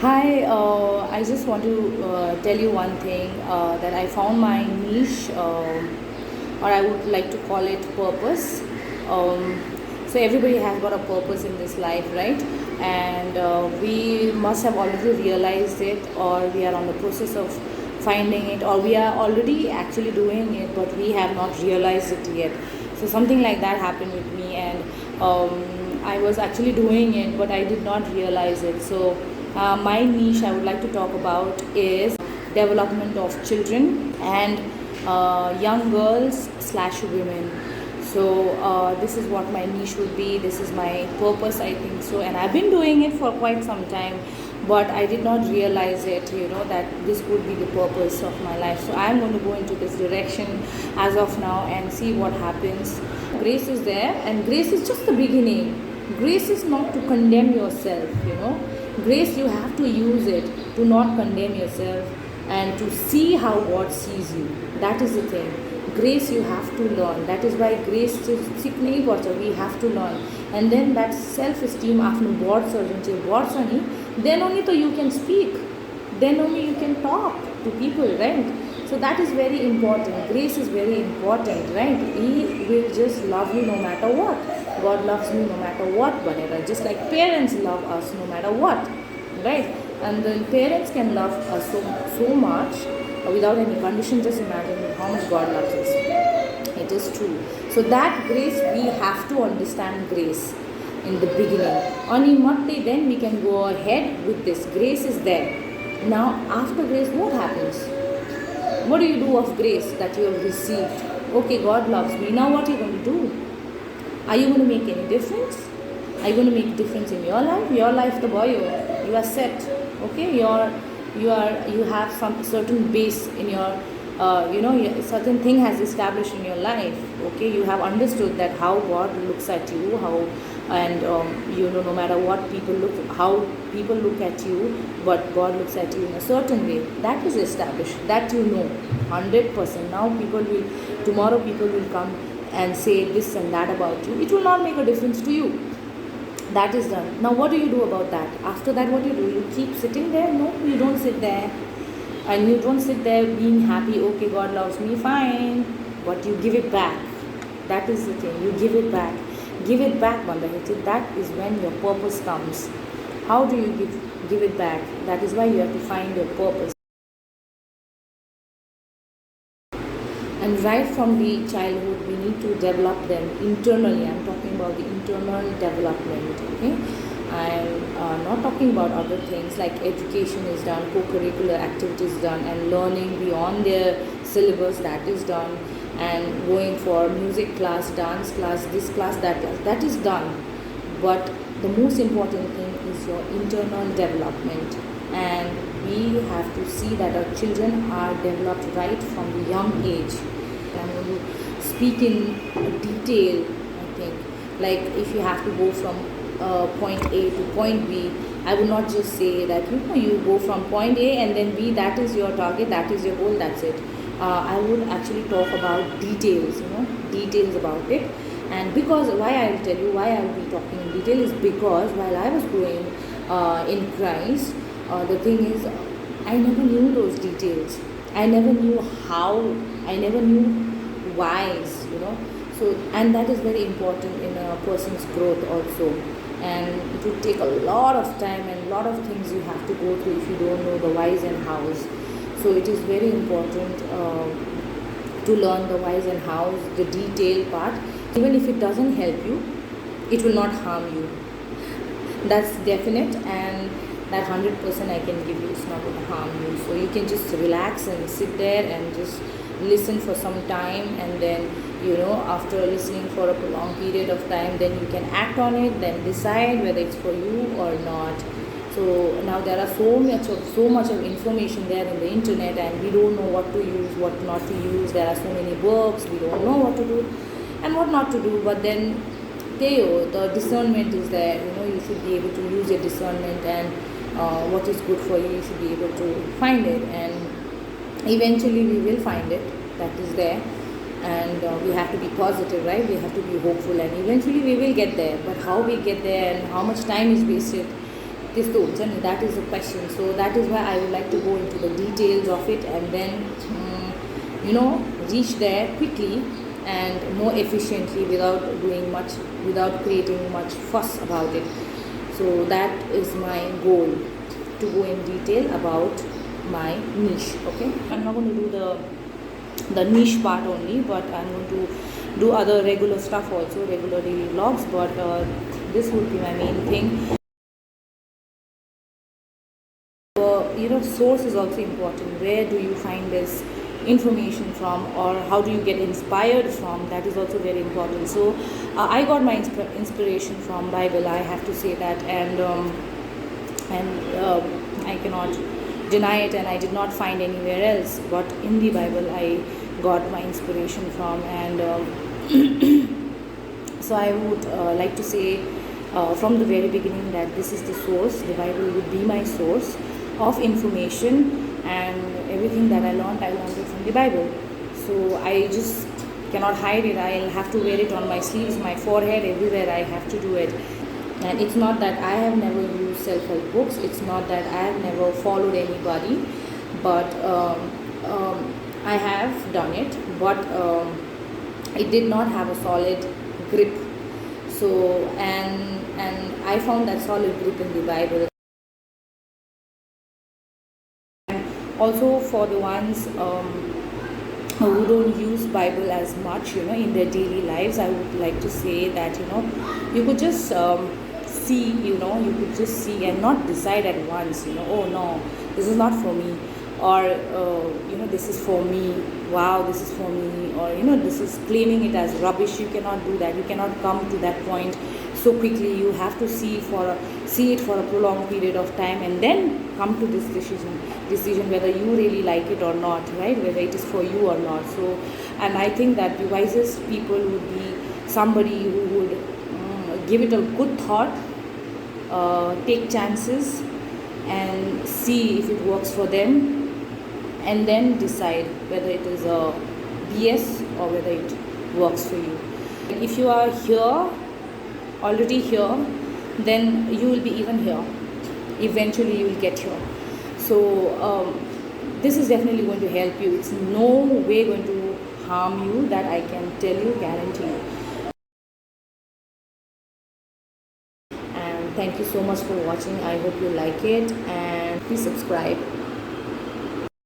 Hi, I just want to tell you one thing that I found my niche, or I would like to call it purpose. Um, so, everybody has got a purpose in this life, right? And we must have already realized it, or we are on the process of finding it, or we are already actually doing it, but we have not realized it yet. So, something like that happened with me, and I was actually doing it, but I did not realize it. So, my niche I would like to talk about is development of children and young girls slash women. So this is what my niche would be. This is my purpose, I think so, and I've been doing it for quite some time, but I did not realize it. That this would be the purpose of my life. So I'm going to go into this direction as of now and see what happens. Grace is there, and grace is just the beginning. Grace is not to condemn yourself. Grace, you have to use it to not condemn yourself and to see how God sees you. That is the thing. Grace you have to learn. That is why grace is सीख नहीं पड़ता. We have to learn, and then that self-esteem आफ्नो बढ्छ जुन चाहिँ बढ्छ नि, then only तो you can speak, then only you can talk to people, right? So that is very important. Grace is very important, right? He will just love you no matter what. God loves me no matter what, whatever. Just like parents love us no matter what, right? And then parents can love us so much without any condition. Just imagine how much God loves us. It is true. So that grace, we have to understand grace in the beginning. Ani matte, then we can go ahead with this. Grace is there. Now after grace, what happens? What do you do of grace that you have received? Okay, God loves me. Now what are you going to do? Are you going to make any difference? Are you going to make a difference in your life? Your life, the boy, you are set. Okay, you have some certain base in your, certain thing has established in your life. Okay, you have understood that how God looks at you, and no matter what people look, how people look at you, but God looks at you in a certain way. That is established. That 100%. Now tomorrow people will come and say this and that about you. It will not make a difference to you. That is done. Now what do you do about that? After that, what do? You keep sitting there? No, you don't sit there. And you don't sit there being happy, okay, God loves me, fine. But you give it back. That is the thing. You give it back. Give it back, Bandahiti. That is when your purpose comes. How do you give it back? That is why you have to find your purpose. And right from the childhood, we need to develop them internally. I'm talking about the internal development. Okay, I'm not talking about other things like education is done, co-curricular activities done, and learning beyond their syllabus, that is done, and going for music class, dance class, this class, that class, that is done. But the most important thing is your internal development, and we have to see that our children are developed right from the young age. I'm going to speak in detail, I think. Like if you have to go from point A to point B, I would not just say that you go from point A and then B, that is your target, that is your goal, that's it. I would actually talk about details, details about it. And because why I will tell you why I will be talking in detail is because while I was growing in Christ, the thing is, I never knew those details. I never knew how. I never knew whys. So, and that is very important in a person's growth also. And it will take a lot of time and a lot of things you have to go through if you don't know the whys and hows. So it is very important to learn the whys and hows, the detail part. Even if it doesn't help you, it will not harm you. That's definite, and that 100% I can give you, it's not going to harm you. So you can just relax and sit there and just listen for some time, and then after listening for a prolonged period of time, then you can act on it, then decide whether it's for you or not. So now there are so much of information there in the internet, and we don't know what to use, what not to use. There are so many books, we don't know what to do and what not to do. But then the discernment is there. You should be able to use your discernment, and what is good for you, you should be able to find it, and eventually we will find it. That is there. And we have to be positive, right? We have to be hopeful, and eventually we will get there. But how we get there and how much time is wasted, त्यस्तो हुन्छ नि, that is the question. So that is why I would like to go into the details of it, and then reach there quickly and more efficiently without creating much fuss about it. So that is my goal, to go in detail about my niche. Okay, I'm not going to do the niche part only, but I'm going to do other regular stuff also, regular daily vlogs, but this would be my main thing. Source is also important. Where do you find this information from, or how do you get inspired from? That is also very important. So I got my inspiration from Bible, I have to say that, and I cannot deny it, and I did not find anywhere else but in the Bible I got my inspiration from. And so I would like to say from the very beginning that this is the source. The Bible would be my source of information, and everything that I learned it from the Bible. So I just cannot hide it. I'll have to wear it on my sleeves, my forehead, everywhere I have to do it. And it's not that I have never used self-help books, it's not that I have never followed anybody, but I have done it, but it did not have a solid grip. So and I found that solid grip in the Bible. Also, for the ones who don't use Bible as much, in their daily lives, I would like to say that, you could just see, you could just see and not decide at once, oh no, this is not for me, or this is for me, wow, this is for me, or this is claiming it as rubbish. You cannot do that. You cannot come to that point so quickly. You have to see it for a prolonged period of time, and then come to this decision whether you really like it or not, right? Whether it is for you or not. So, and I think that the wisest people would be somebody who would give it a good thought, take chances, and see if it works for them, and then decide whether it is a BS or whether it works for you. If you are already here, then you will be even here. Eventually you will get here. So this is definitely going to help you. It's no way going to harm you, that I can tell you, guarantee you. And thank you so much for watching. I hope you like it, and please subscribe.